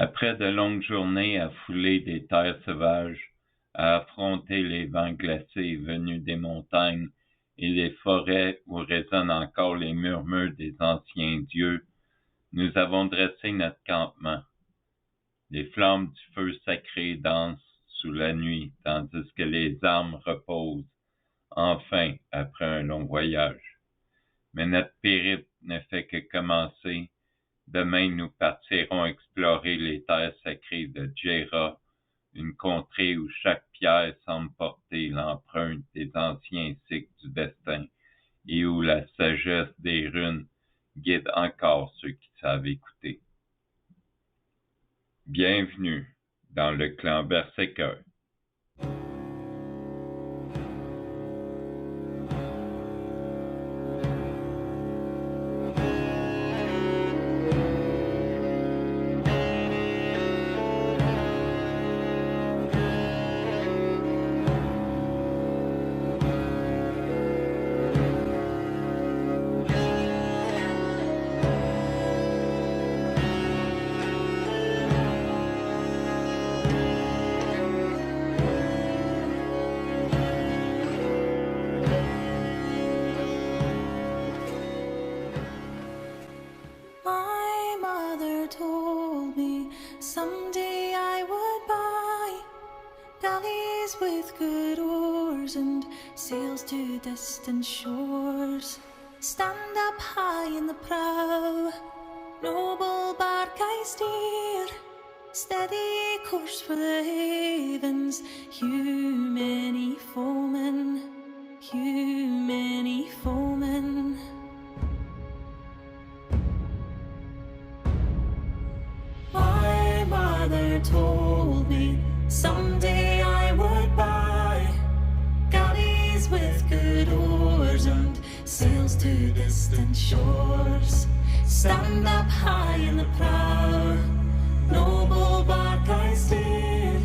Après de longues journées à fouler des terres sauvages, à affronter les vents glacés venus des montagnes et les forêts où résonnent encore les murmures des anciens dieux, nous avons dressé notre campement. Les flammes du feu sacré dansent sous la nuit, tandis que les armes reposent, enfin, après un long voyage. Mais notre périple ne fait que commencer. Demain, nous partirons explorer les terres sacrées de Djera, une contrée où chaque pierre semble porter l'empreinte des anciens cycles du destin et où la sagesse des runes guide encore ceux qui savent écouter. Bienvenue dans le clan Berserker. With good oars and sails to distant shores. Stand up high in the prow, noble bark I steer. Steady course for the havens, you many foemen, you many foemen. My mother told me someday I would buy galleys with good oars and sails to distant shores. Stand up high in the prow, noble bark I steer.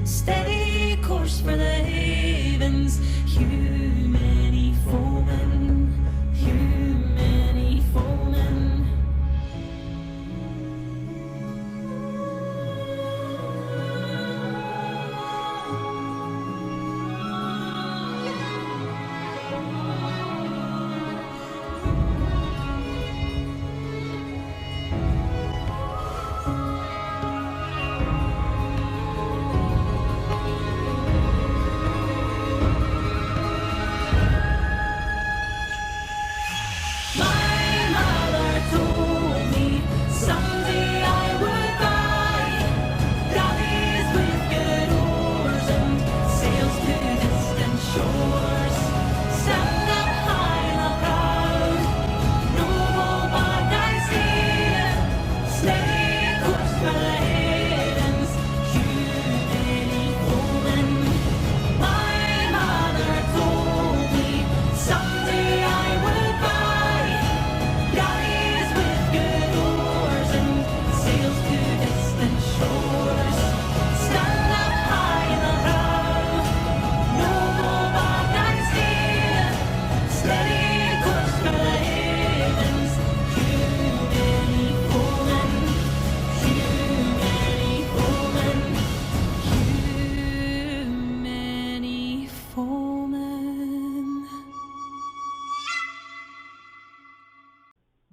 Steady course for the havens, you many foemen, you many foemen.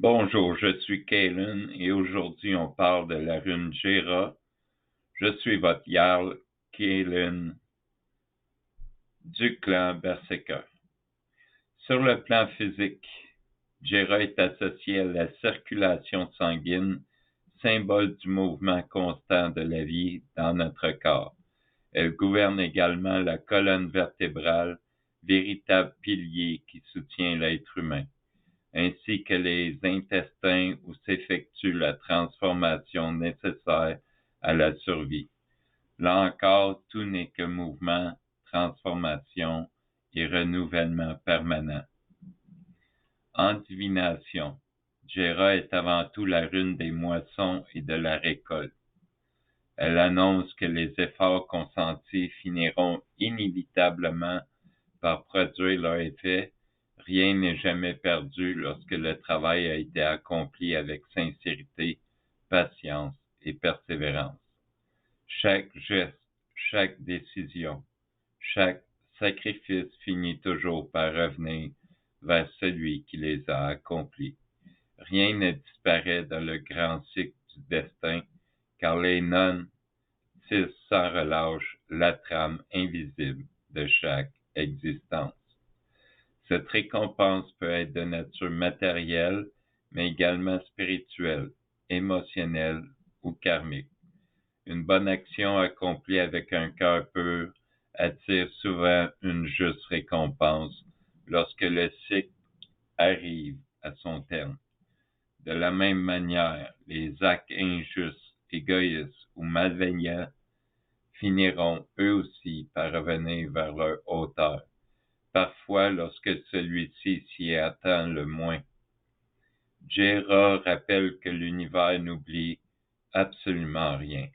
Bonjour, je suis Kalen et aujourd'hui on parle de la rune Djera. Je suis votre Jarl Kalen du clan Berserker. Sur le plan physique, Djera est associée à la circulation sanguine, symbole du mouvement constant de la vie dans notre corps. Elle gouverne également la colonne vertébrale, véritable pilier qui soutient l'être humain, ainsi que les intestins où s'effectue la transformation nécessaire à la survie. Là encore, tout n'est que mouvement, transformation et renouvellement permanent. En divination, Djera est avant tout la rune des moissons et de la récolte. Elle annonce que les efforts consentis finiront inévitablement par produire leur effet. Rien n'est jamais perdu lorsque le travail a été accompli avec sincérité, patience et persévérance. Chaque geste, chaque décision, chaque sacrifice finit toujours par revenir vers celui qui les a accomplis. Rien ne disparaît dans le grand cycle du destin, car les nonnes tissent sans relâche la trame invisible de chaque existence. Cette récompense peut être de nature matérielle, mais également spirituelle, émotionnelle ou karmique. Une bonne action accomplie avec un cœur pur attire souvent une juste récompense lorsque le cycle arrive à son terme. De la même manière, les actes injustes, égoïstes ou malveillants finiront eux aussi par revenir vers leur auteur, parfois lorsque celui-ci s'y attend le moins. Jera rappelle que l'univers n'oublie absolument rien.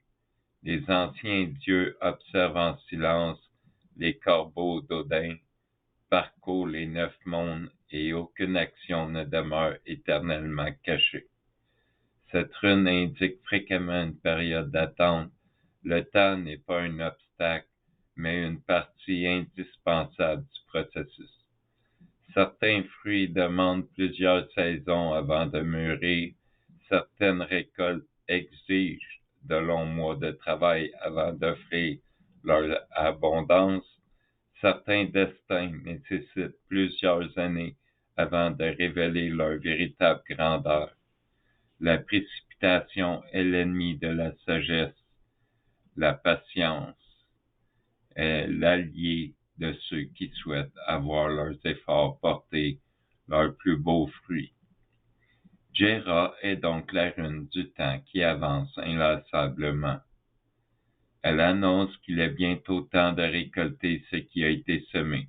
Les anciens dieux observent en silence les corbeaux d'Odin, parcourent les 9 mondes et aucune action ne demeure éternellement cachée. Cette rune indique fréquemment une période d'attente. Le temps n'est pas un obstacle, mais une partie indispensable du processus. Certains fruits demandent plusieurs saisons avant de mûrir. Certaines récoltes exigent de longs mois de travail avant d'offrir leur abondance. Certains destins nécessitent plusieurs années avant de révéler leur véritable grandeur. La précipitation est l'ennemi de la sagesse. La patience est l'allié de ceux qui souhaitent avoir leurs efforts porter leurs plus beaux fruits. Jera est donc la rune du temps qui avance inlassablement. Elle annonce qu'il est bientôt temps de récolter ce qui a été semé.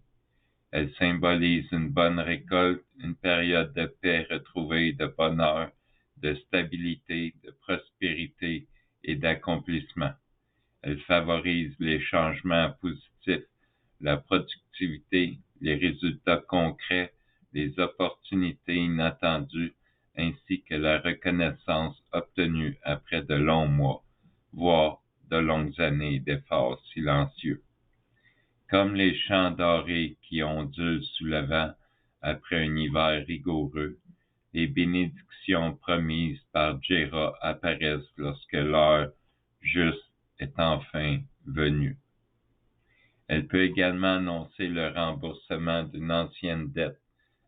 Elle symbolise une bonne récolte, une période de paix retrouvée, de bonheur, de stabilité, de prospérité et d'accomplissement. Elle favorise les changements positifs, la productivité, les résultats concrets, les opportunités inattendues, ainsi que la reconnaissance obtenue après de longs mois, voire de longues années d'efforts silencieux. Comme les champs dorés qui ondulent sous le vent après un hiver rigoureux, les bénédictions promises par Jera apparaissent lorsque l'heure juste est enfin venue. Elle peut également annoncer le remboursement d'une ancienne dette,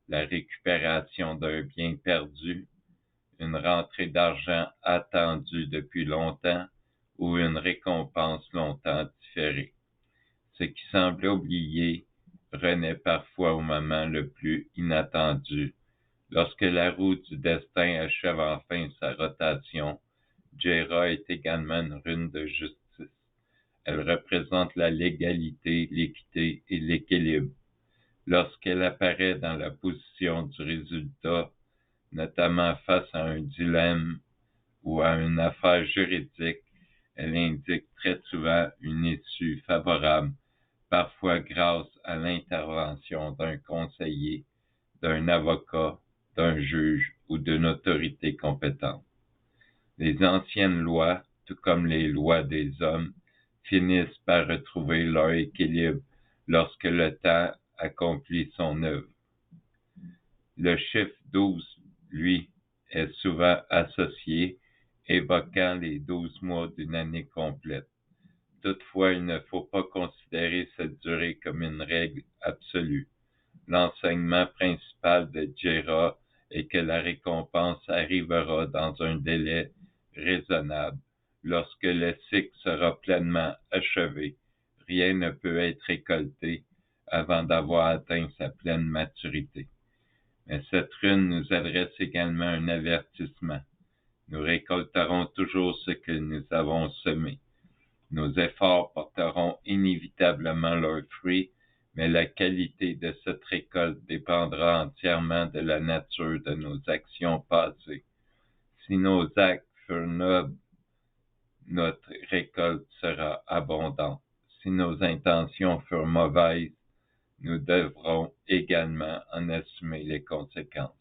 la récupération d'un bien perdu, une rentrée d'argent attendue depuis longtemps ou une récompense longtemps différée. Ce qui semblait oublié renaît parfois au moment le plus inattendu. Lorsque la roue du destin achève enfin sa rotation, Jera est également une rune de justice. Elle représente la légalité, l'équité et l'équilibre. Lorsqu'elle apparaît dans la position du résultat, notamment face à un dilemme ou à une affaire juridique, elle indique très souvent une issue favorable, parfois grâce à l'intervention d'un conseiller, d'un avocat, d'un juge ou d'une autorité compétente. Les anciennes lois, tout comme les lois des hommes, finissent par retrouver leur équilibre lorsque le temps accomplit son œuvre. Le chiffre 12, lui, est souvent associé, évoquant les 12 mois d'une année complète. Toutefois, il ne faut pas considérer cette durée comme une règle absolue. L'enseignement principal de Jera est que la récompense arrivera dans un délai raisonnable. Lorsque le cycle sera pleinement achevé, rien ne peut être récolté avant d'avoir atteint sa pleine maturité. Mais cette rune nous adresse également un avertissement. Nous récolterons toujours ce que nous avons semé. Nos efforts porteront inévitablement leurs fruits, mais la qualité de cette récolte dépendra entièrement de la nature de nos actions passées. Si nos actes furent nobles, notre récolte sera abondante. Si nos intentions furent mauvaises, nous devrons également en assumer les conséquences.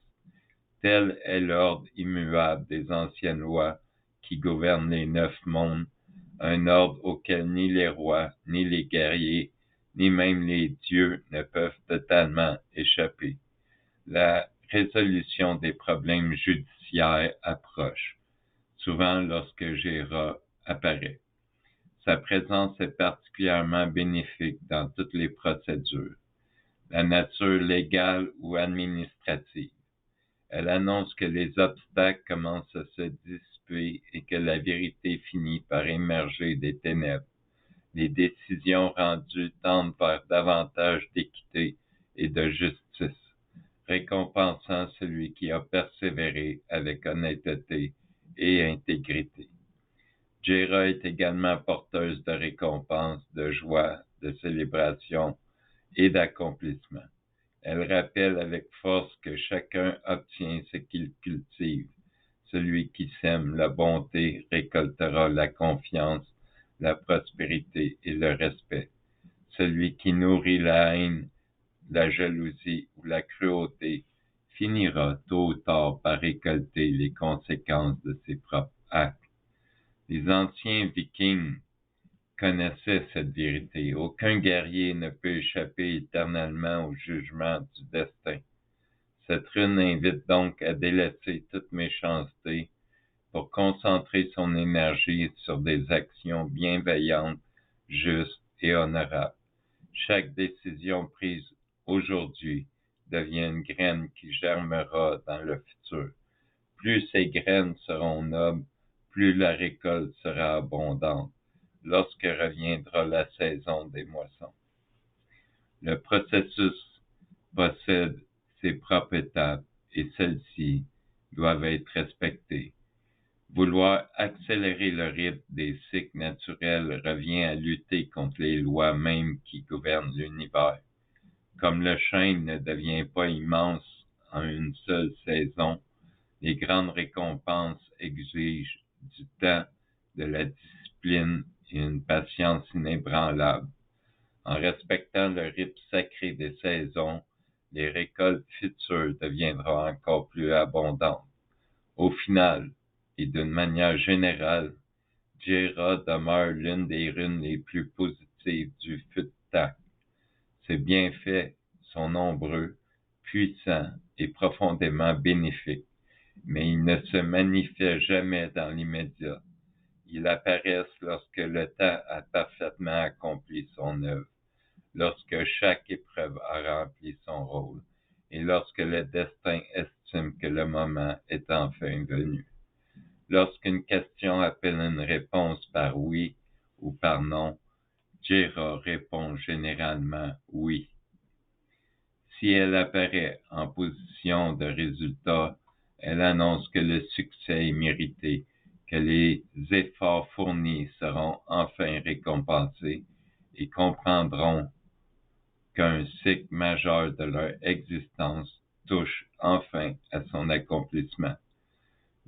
Tel est l'ordre immuable des anciennes lois qui gouverne les 9 mondes, un ordre auquel ni les rois, ni les guerriers, ni même les dieux ne peuvent totalement échapper. La résolution des problèmes judiciaires approche, souvent lorsque Gera apparaît. Sa présence est particulièrement bénéfique dans toutes les procédures, la nature légale ou administrative. Elle annonce que les obstacles commencent à se dissiper et que la vérité finit par émerger des ténèbres. Les décisions rendues tendent vers davantage d'équité et de justice, récompensant celui qui a persévéré avec honnêteté et intégrité. Gera est également porteuse de récompenses, de joie, de célébration et d'accomplissement. Elle rappelle avec force que chacun obtient ce qu'il cultive. Celui qui sème la bonté récoltera la confiance, la prospérité et le respect. Celui qui nourrit la haine, la jalousie ou la cruauté finira tôt ou tard par récolter les conséquences de ses propres actes. Les anciens Vikings connaissaient cette vérité. Aucun guerrier ne peut échapper éternellement au jugement du destin. Cette rune invite donc à délaisser toute méchanceté pour concentrer son énergie sur des actions bienveillantes, justes et honorables. Chaque décision prise aujourd'hui devient une graine qui germera dans le futur. Plus ces graines seront nobles, plus la récolte sera abondante, lorsque reviendra la saison des moissons. Le processus possède ses propres étapes et celles-ci doivent être respectées. Vouloir accélérer le rythme des cycles naturels revient à lutter contre les lois mêmes qui gouvernent l'univers. Comme le chêne ne devient pas immense en une seule saison, les grandes récompenses exigent du temps, de la discipline et une patience inébranlable. En respectant le rythme sacré des saisons, les récoltes futures deviendront encore plus abondantes. Au final, et d'une manière générale, Gera demeure l'une des runes les plus positives du Futtaq. Ses bienfaits sont nombreux, puissants et profondément bénéfiques, mais ils ne se manifestent jamais dans l'immédiat. Ils apparaissent lorsque le temps a parfaitement accompli son œuvre, lorsque chaque épreuve a rempli son rôle, et lorsque le destin estime que le moment est enfin venu. Lorsqu'une question appelle une réponse par oui ou par non, Gera répond généralement oui. Si elle apparaît en position de résultat, elle annonce que le succès est mérité, que les efforts fournis seront enfin récompensés et comprendront qu'un cycle majeur de leur existence touche enfin à son accomplissement.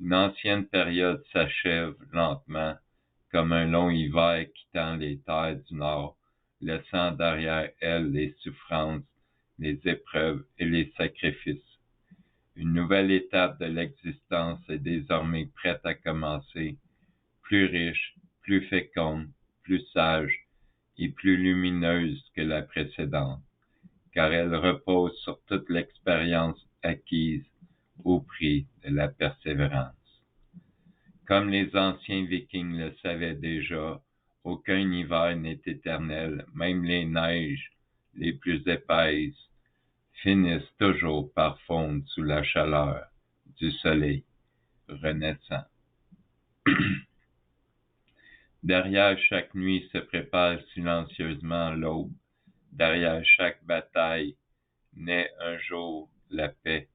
Une ancienne période s'achève lentement, comme un long hiver quittant les terres du Nord, laissant derrière elle les souffrances, les épreuves et les sacrifices. Une nouvelle étape de l'existence est désormais prête à commencer, plus riche, plus féconde, plus sage et plus lumineuse que la précédente, car elle repose sur toute l'expérience acquise au prix de la persévérance. Comme les anciens Vikings le savaient déjà, aucun hiver n'est éternel, même les neiges les plus épaisses finissent toujours par fondre sous la chaleur du soleil renaissant. Derrière chaque nuit se prépare silencieusement l'aube. Derrière chaque bataille naît un jour la paix.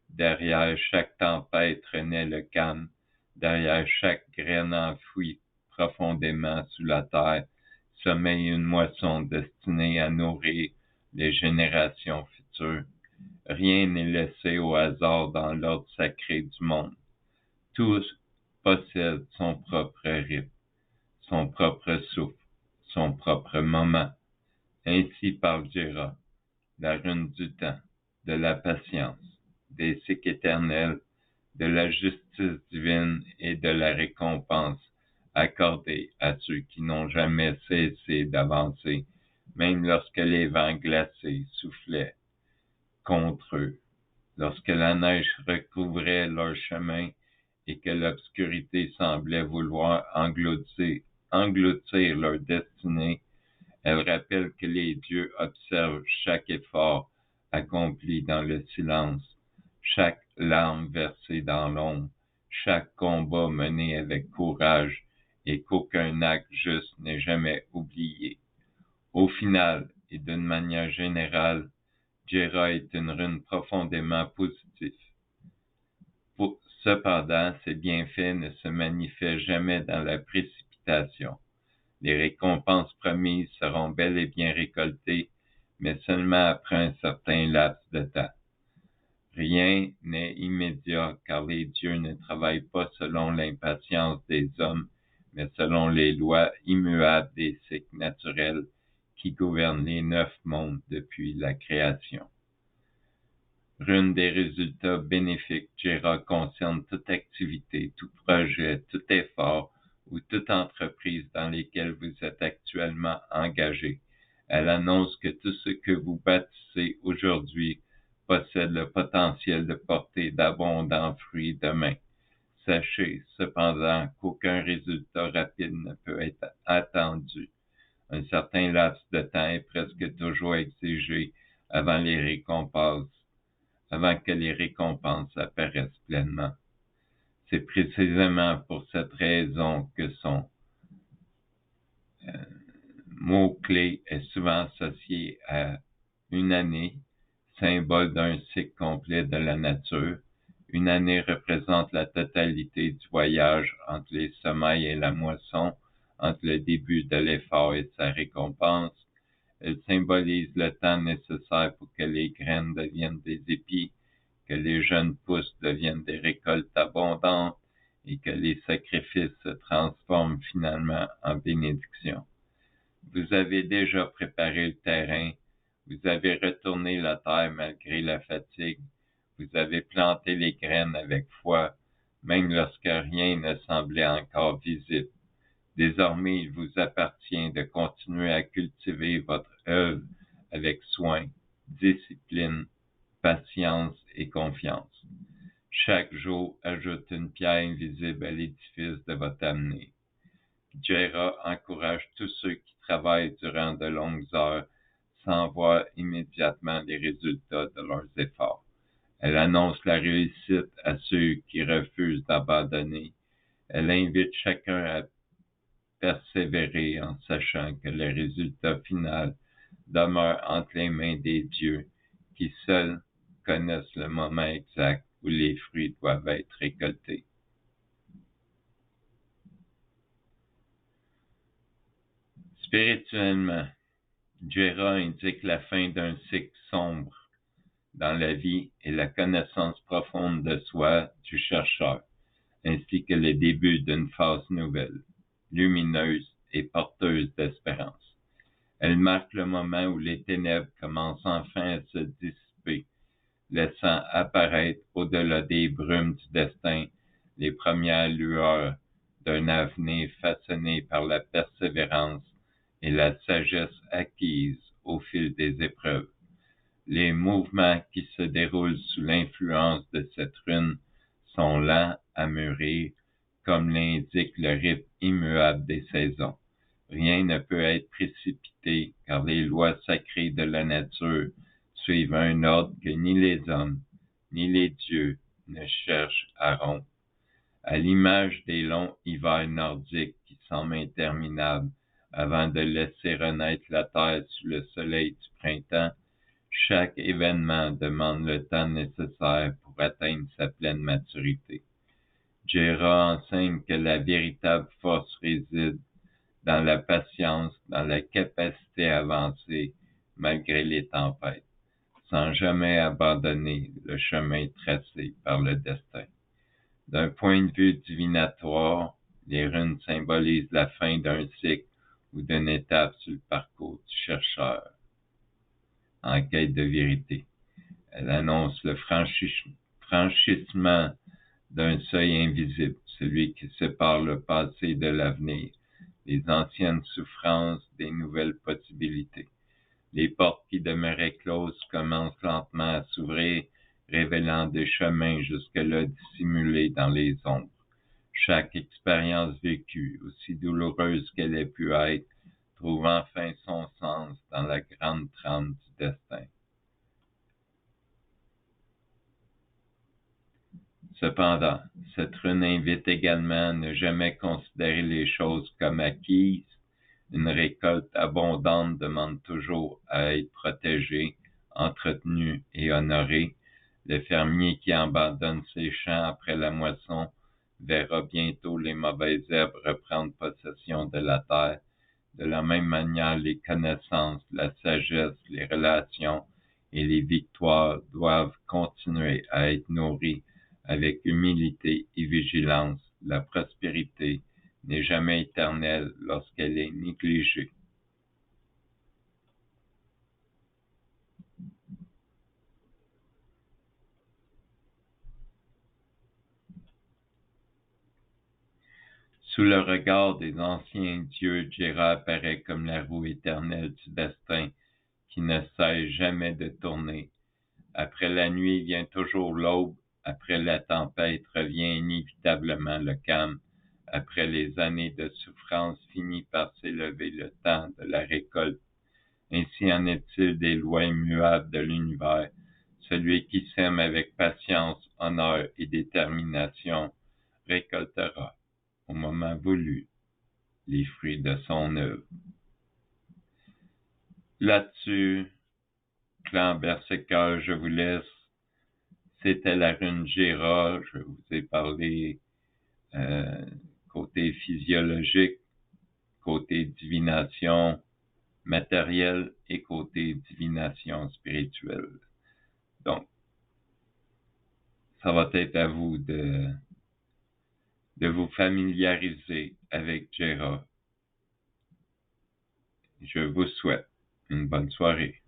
Derrière chaque tempête renaît le calme. Derrière chaque graine enfouie profondément sous la terre sommeille une moisson destinée à nourrir les générations futures. Rien n'est laissé au hasard dans l'ordre sacré du monde. Tout possède son propre rythme, son propre souffle, son propre moment. Ainsi parle Gera, la rune du temps, de la patience, des cycles éternels, de la justice divine et de la récompense accordée à ceux qui n'ont jamais cessé d'avancer, même lorsque les vents glacés soufflaient contre eux, lorsque la neige recouvrait leur chemin et que l'obscurité semblait vouloir engloutir leur destinée. Elle rappelle que les dieux observent chaque effort accompli dans le silence, chaque larme versée dans l'ombre, chaque combat mené avec courage et qu'aucun acte juste n'est jamais oublié. Au final, et d'une manière générale, Jera est une rune profondément positive. Cependant, ses bienfaits ne se manifestent jamais dans la précipitation. Les récompenses promises seront bel et bien récoltées, mais seulement après un certain laps de temps. Rien n'est immédiat, car les dieux ne travaillent pas selon l'impatience des hommes, mais selon les lois immuables des cycles naturels qui gouvernent les 9 mondes depuis la création. Rune des résultats bénéfiques, Jera concerne toute activité, tout projet, tout effort ou toute entreprise dans lesquelles vous êtes actuellement engagé. Elle annonce que tout ce que vous bâtissez aujourd'hui possède le potentiel de porter d'abondants fruits demain. Sachez cependant qu'aucun résultat rapide ne peut être attendu. Un certain laps de temps est presque toujours exigé avant que les récompenses apparaissent pleinement. C'est précisément pour cette raison que son mot-clé est souvent associé à une année, symbole d'un cycle complet de la nature. Une année représente la totalité du voyage entre les semailles et la moisson, entre le début de l'effort et sa récompense. Elle symbolise le temps nécessaire pour que les graines deviennent des épis, que les jeunes pousses deviennent des récoltes abondantes et que les sacrifices se transforment finalement en bénédictions. Vous avez déjà préparé le terrain, vous avez retourné la terre malgré la fatigue, vous avez planté les graines avec foi, même lorsque rien ne semblait encore visible. Désormais, il vous appartient de continuer à cultiver votre œuvre avec soin, discipline, patience et confiance. Chaque jour ajoute une pierre invisible à l'édifice de votre avenir. Jera encourage tous ceux qui travaillent durant de longues heures sans voir immédiatement les résultats de leurs efforts. Elle annonce la réussite à ceux qui refusent d'abandonner. Elle invite chacun à persévérer en sachant que le résultat final demeure entre les mains des dieux qui seuls connaissent le moment exact où les fruits doivent être récoltés. Spirituellement, Jera indique la fin d'un cycle sombre dans la vie et la connaissance profonde de soi du chercheur, ainsi que le début d'une phase nouvelle, lumineuse et porteuse d'espérance. Elle marque le moment où les ténèbres commencent enfin à se dissiper, laissant apparaître au-delà des brumes du destin les premières lueurs d'un avenir façonné par la persévérance et la sagesse acquise au fil des épreuves. Les mouvements qui se déroulent sous l'influence de cette rune sont lents à mûrir, comme l'indique le rythme immuable des saisons. Rien ne peut être précipité, car les lois sacrées de la nature suivent un ordre que ni les hommes, ni les dieux ne cherchent à rompre. À l'image des longs hivers nordiques qui semblent interminables avant de laisser renaître la terre sous le soleil du printemps, chaque événement demande le temps nécessaire pour atteindre sa pleine maturité. Jera enseigne que la véritable force réside dans la patience, dans la capacité à avancer malgré les tempêtes, sans jamais abandonner le chemin tracé par le destin. D'un point de vue divinatoire, les runes symbolisent la fin d'un cycle ou d'une étape sur le parcours du chercheur en quête de vérité. Elle annonce le franchissement d'un seuil invisible, celui qui sépare le passé de l'avenir, les anciennes souffrances des nouvelles possibilités. Les portes qui demeuraient closes commencent lentement à s'ouvrir, révélant des chemins jusque-là dissimulés dans les ombres. Chaque expérience vécue, aussi douloureuse qu'elle ait pu être, trouve enfin son sens dans la grande trame du destin. Cependant, cette rune invite également à ne jamais considérer les choses comme acquises. Une récolte abondante demande toujours à être protégée, entretenue et honorée. Le fermier qui abandonne ses champs après la moisson verra bientôt les mauvaises herbes reprendre possession de la terre. De la même manière, les connaissances, la sagesse, les relations et les victoires doivent continuer à être nourries avec humilité et vigilance. La prospérité n'est jamais éternelle lorsqu'elle est négligée. Sous le regard des anciens dieux, Jera apparaît comme la roue éternelle du destin qui ne cesse jamais de tourner. Après la nuit vient toujours l'aube, après la tempête revient inévitablement le calme, après les années de souffrance finit par s'élever le temps de la récolte. Ainsi en est-il des lois immuables de l'univers. Celui qui sème avec patience, honneur et détermination récoltera, au moment voulu, les fruits de son œuvre. Là-dessus, clan Berserker, je vous laisse. C'était la rune Jera. Je vous ai parlé côté physiologique, côté divination matérielle et côté divination spirituelle. Donc, ça va être à vous de vous familiariser avec Jera. Je vous souhaite une bonne soirée.